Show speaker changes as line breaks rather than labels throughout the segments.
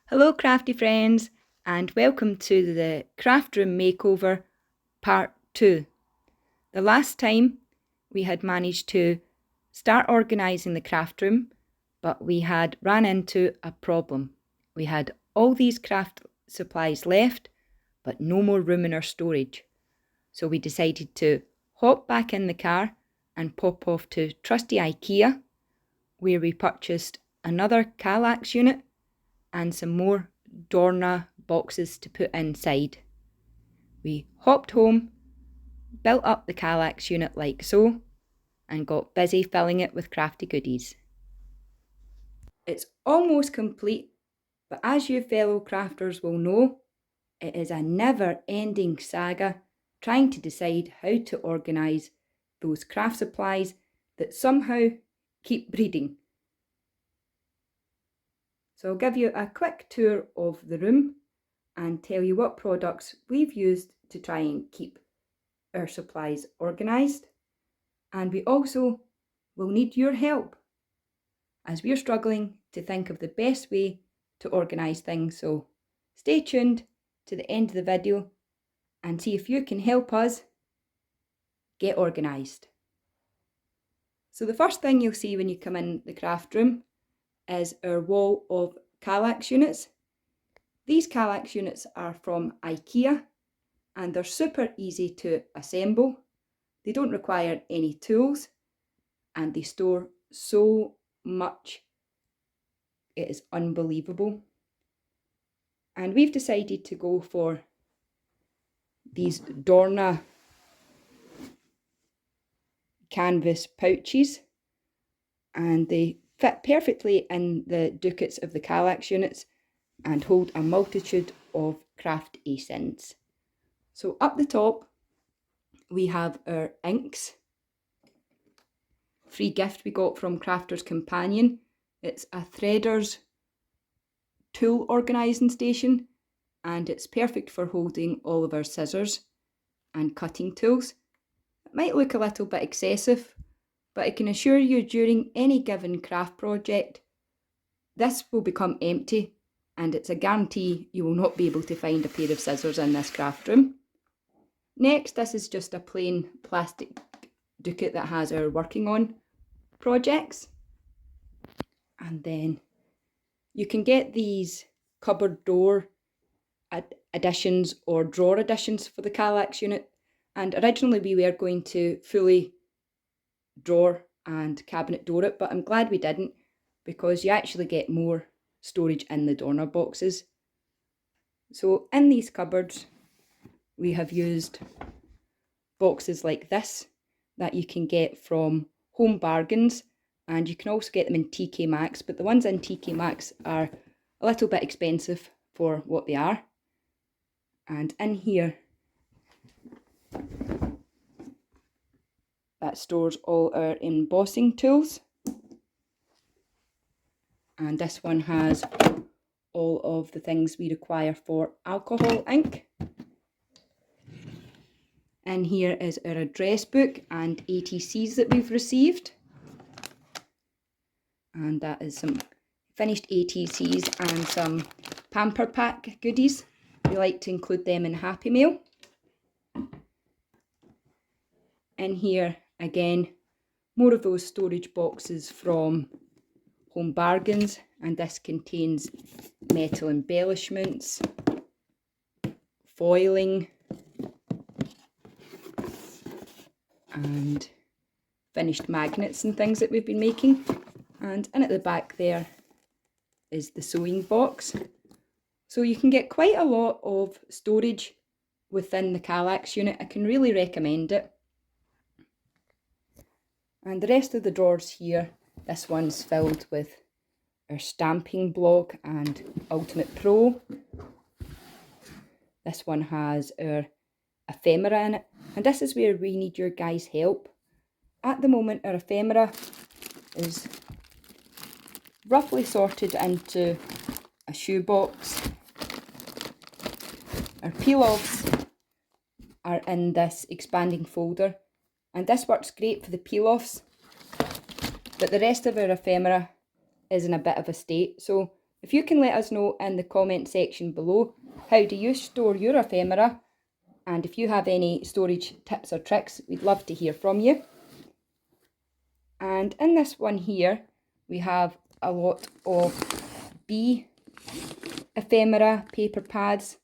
Hello crafty friends and welcome to the craft room makeover part 2. The last time we had managed to start organising the craft room, but we had ran into a problem. We had all these craft supplies left but no more room in our storage. So we decided to hop back in the car and pop off to trusty IKEA, where we purchased another Kallax unit and some more Dorna boxes to put inside. We hopped home, built up the Kallax unit like so, and got busy filling it with crafty goodies. It's almost complete, but as you fellow crafters will know, it is a never-ending saga trying to decide how to organise those craft supplies that somehow keep breeding. So I'll give you a quick tour of the room and tell you what products we've used to try and keep our supplies organised. And we also will need your help as we're struggling to think of the best way to organise things. So stay tuned to the end of the video and see if you can help us get organised. So the first thing you'll see when you come in the craft room is our wall of Kallax units. These Kallax units are from IKEA and they're super easy to assemble. They don't require any tools and they store so much. It is unbelievable. And we've decided to go for these Dorna canvas pouches, and they fit perfectly in the ducats of the Kallax units and hold a multitude of craft scents. So up the top we have our inks. Free gift we got from Crafter's Companion. It's a threader's tool organising station and it's perfect for holding all of our scissors and cutting tools. It might look a little bit excessive, but I can assure you during any given craft project, this will become empty and it's a guarantee you will not be able to find a pair of scissors in this craft room. Next, this is just a plain plastic ducat that has our working on projects. And then you can get these cupboard door additions or drawer additions for the Kallax unit. And originally we were going to fully drawer and cabinet door it, but I'm glad we didn't because you actually get more storage in the Dorna boxes. So in these cupboards, we have used boxes like this that you can get from Home Bargains, and you can also get them in TK Maxx, but the ones in TK Maxx are a little bit expensive for what they are. And in here, that stores all our embossing tools. And this one has all of the things we require for alcohol ink. In here is our address book and ATCs that we've received. And that is some finished ATCs and some Pamper Pack goodies. We like to include them in Happy Mail. In here, again, more of those storage boxes from Home Bargains, and this contains metal embellishments, foiling, and finished magnets and things that we've been making. And in at the back there is the sewing box. So you can get quite a lot of storage within the Kallax unit. I can really recommend it. And the rest of the drawers here, this one's filled with our stamping block and Ultimate Pro. This one has our ephemera in it, and this is where we need your guys' help. At the moment, our ephemera is roughly sorted into a shoebox. Our peel-offs are in this expanding folder, and this works great for the peel-offs, but the rest of our ephemera is in a bit of a state, so If you can let us know in the comment section below, how do you store your ephemera? And if you have any storage tips or tricks, we'd love to hear from you. And in this one here, we have a lot of bee ephemera, paper pads,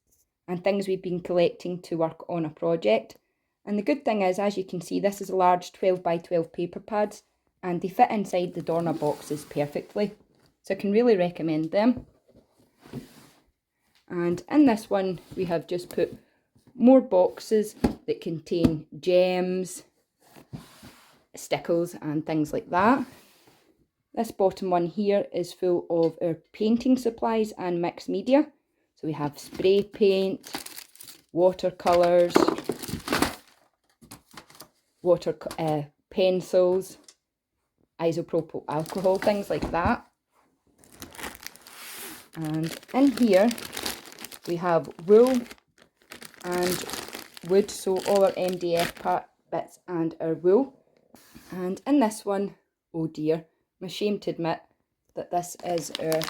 and things we've been collecting to work on a project. And the good thing is, as you can see, this is a large 12 by 12 paper pads, and they fit inside the Dorna boxes perfectly. So I can really recommend them. And in this one, we have just put more boxes that contain gems, stickles and things like that. This bottom one here is full of our painting supplies and mixed media. So we have spray paint, watercolours, pencils, isopropyl alcohol, things like that. And in here we have wool and wood, so all our MDF bits and our wool. And in this one, oh dear, I'm ashamed to admit that this is our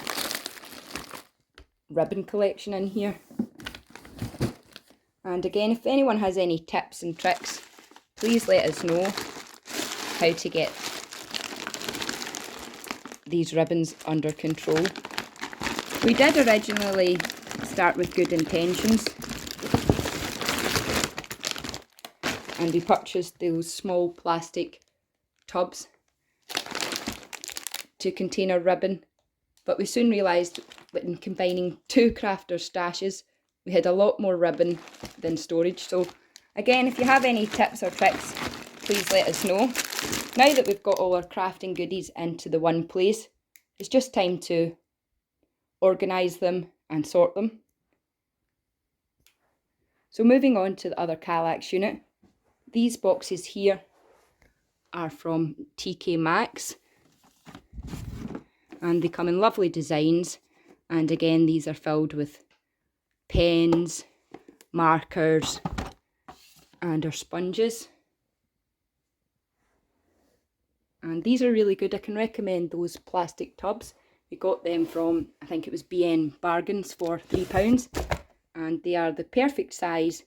ribbon collection in here. And again, if anyone has any tips and tricks, please let us know how to get these ribbons under control. We did originally start with good intentions, and we purchased those small plastic tubs to contain our ribbon, but we soon realised that in combining two crafters' stashes, we had a lot more ribbon than storage. So again, if you have any tips or tricks, please let us know. Now that we've got all our crafting goodies into the one place, it's just time to organise them and sort them. So moving on to the other Kallax unit, these boxes here are from TK Maxx, and they come in lovely designs. And again, these are filled with pens, markers, and our sponges. And these are really good. I can recommend those plastic tubs. We got them from, I think it was BN Bargains for £3. And they are the perfect size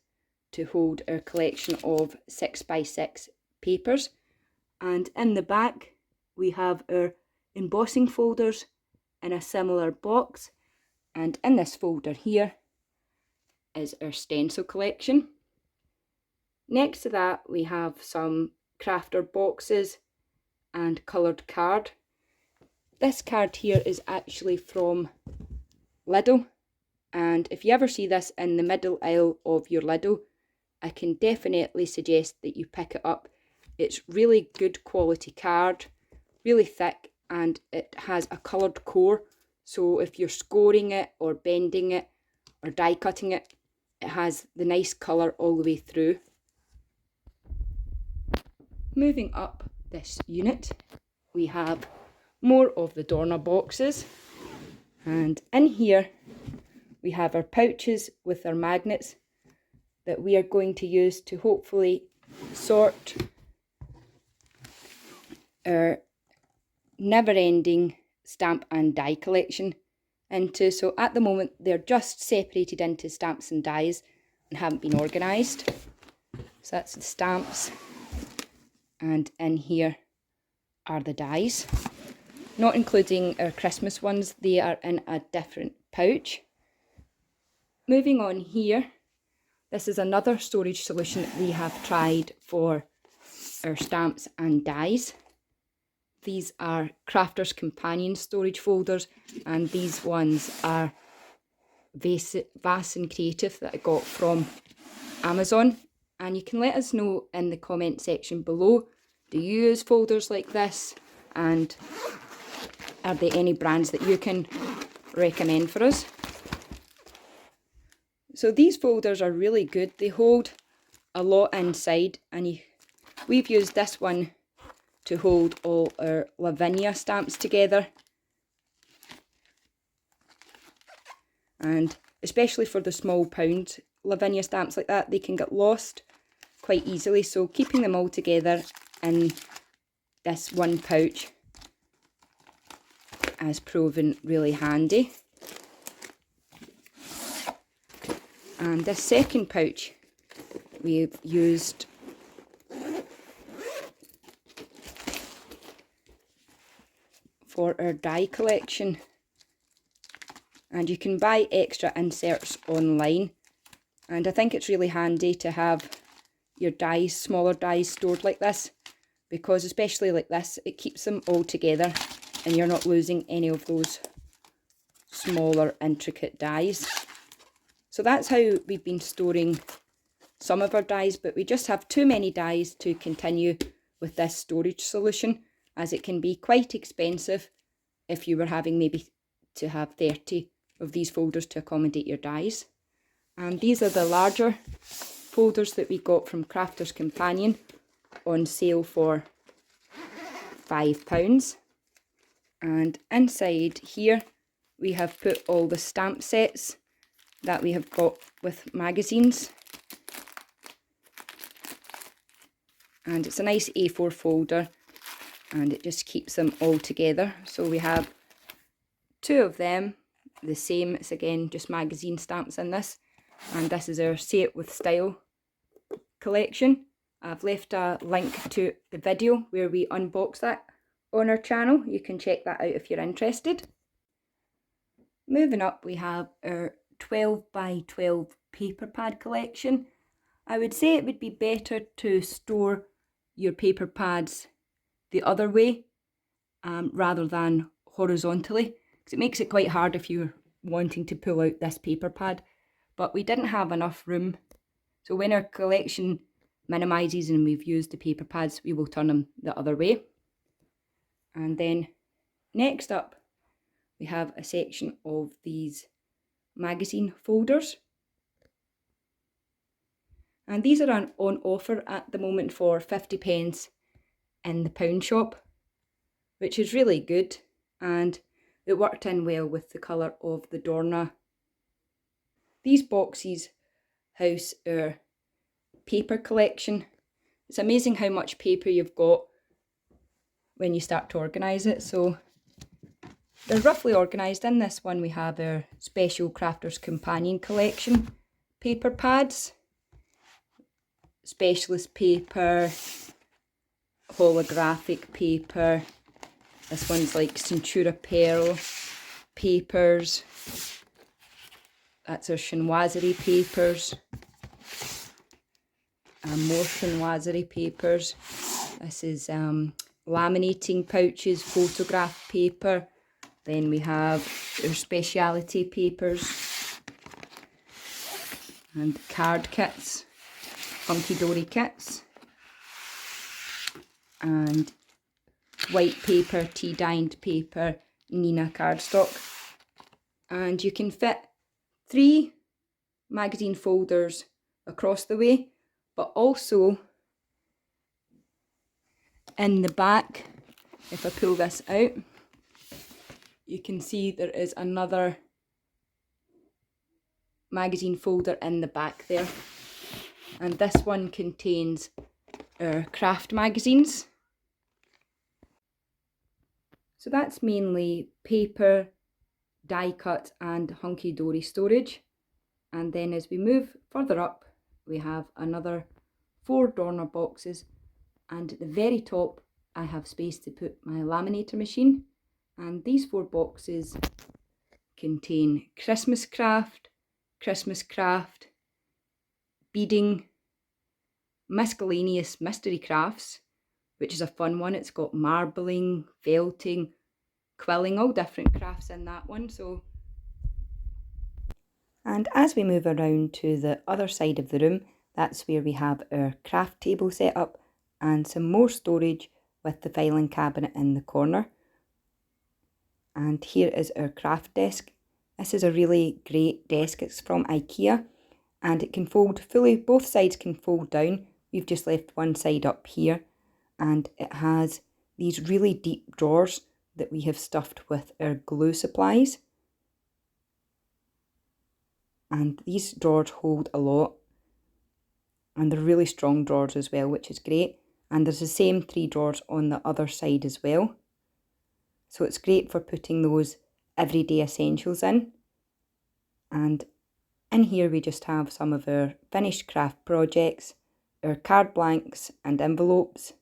to hold our collection of 6x6 papers. And in the back, we have our embossing folders in a similar box. And in this folder here is our stencil collection. Next to that, we have some crafter boxes and coloured card. This card here is actually from Lidl, and if you ever see this in the middle aisle of your Lidl, I can definitely suggest that you pick it up. It's really good quality card, really thick, and it has a coloured core, so if you're scoring it or bending it or die cutting it, it has the nice colour all the way through. Moving up this unit, we have more of the Dorna boxes, and in here we have our pouches with our magnets that we are going to use to hopefully sort our never-ending stamp and die collection into. So at the moment they're just separated into stamps and dies and haven't been organised. So that's the stamps, and in here are the dies, not including our Christmas ones. They are in a different pouch. Moving on here, this is another storage solution that we have tried for our stamps and dies. These are Crafter's Companion storage folders, and these ones are Vase and Creative that I got from Amazon. And you can let us know in the comment section below, do you use folders like this, and are there any brands that you can recommend for us? So these folders are really good. They hold a lot inside, and we've used this one to hold all our Lavinia stamps together. And especially for the small pound Lavinia stamps like that, they can get lost quite easily. So keeping them all together in this one pouch has proven really handy. And this second pouch we've used for our die collection, and you can buy extra inserts online, and I think it's really handy to have your dies, smaller dies, stored like this, because especially like this, it keeps them all together and you're not losing any of those smaller intricate dies. So that's how we've been storing some of our dies, but we just have too many dies to continue with this storage solution, as it can be quite expensive if you were having maybe to have 30 of these folders to accommodate your dies. And these are the larger folders that we got from Crafter's Companion on sale for £5. And inside here we have put all the stamp sets that we have got with magazines. And it's a nice A4 folder, and it just keeps them all together. So we have 2 of them, the same. It's again just magazine stamps in this. And this is our Say It With Style collection. I've left a link to the video where we unbox that on our channel. You can check that out if you're interested. Moving up, we have our 12 by 12 paper pad collection. I would say it would be better to store your paper pads the other way rather than horizontally, because it makes it quite hard if you're wanting to pull out this paper pad. But we didn't have enough room, so when our collection minimises and we've used the paper pads, we will turn them the other way. And then next up we have a section of these magazine folders, and these are on offer at the moment for 50p in the pound shop, which is really good, and it worked in well with the colour of the Dorna. These boxes house our paper collection. It's amazing how much paper you've got when you start to organise it. So they're roughly organised. In this one we have our Special Crafter's Companion collection paper pads, specialist paper, holographic paper. This one's like Centura Pearl papers. That's our chinoiserie papers. And more chinoiserie papers. This is laminating pouches, photograph paper. Then we have our speciality papers and card kits, hunky-dory kits, and white paper, tea-dyned paper, Nina cardstock. And you can fit 3 magazine folders across the way, but also in the back, if I pull this out, you can see there is another magazine folder in the back there, and this one contains our craft magazines. So that's mainly paper, die cut and hunky-dory storage. And then as we move further up, we have another 4 Dorna boxes, and at the very top I have space to put my laminator machine. And these 4 boxes contain Christmas craft, beading, miscellaneous mystery crafts, which is a fun one. It's got marbling, felting, quilling, all different crafts in that one. And as we move around to the other side of the room, that's where we have our craft table set up and some more storage with the filing cabinet in the corner. And here is our craft desk. This is a really great desk. It's from IKEA, and it can fold fully. Both sides can fold down. We've just left one side up here, and it has these really deep drawers that we have stuffed with our glue supplies. And these drawers hold a lot, and they're really strong drawers as well, which is great. And there's the same 3 drawers on the other side as well. So it's great for putting those everyday essentials in. And And here we just have some of our finished craft projects, our card blanks and envelopes,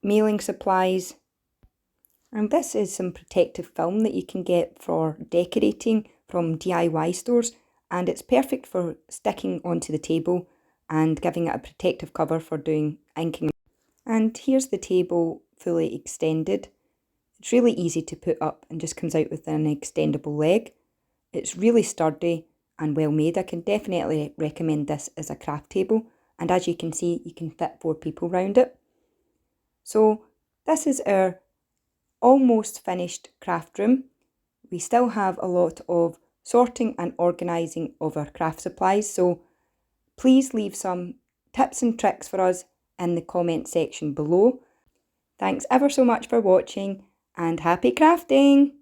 mailing supplies, and this is some protective film that you can get for decorating from DIY stores, and it's perfect for sticking onto the table and giving it a protective cover for doing inking. And here's the table fully extended. It's really easy to put up and just comes out with an extendable leg. It's really sturdy and well made. I can definitely recommend this as a craft table, and as you can see, you can fit 4 people round it. So this is our almost finished craft room. We still have a lot of sorting and organising of our craft supplies, so please leave some tips and tricks for us in the comment section below. Thanks ever so much for watching, and happy crafting!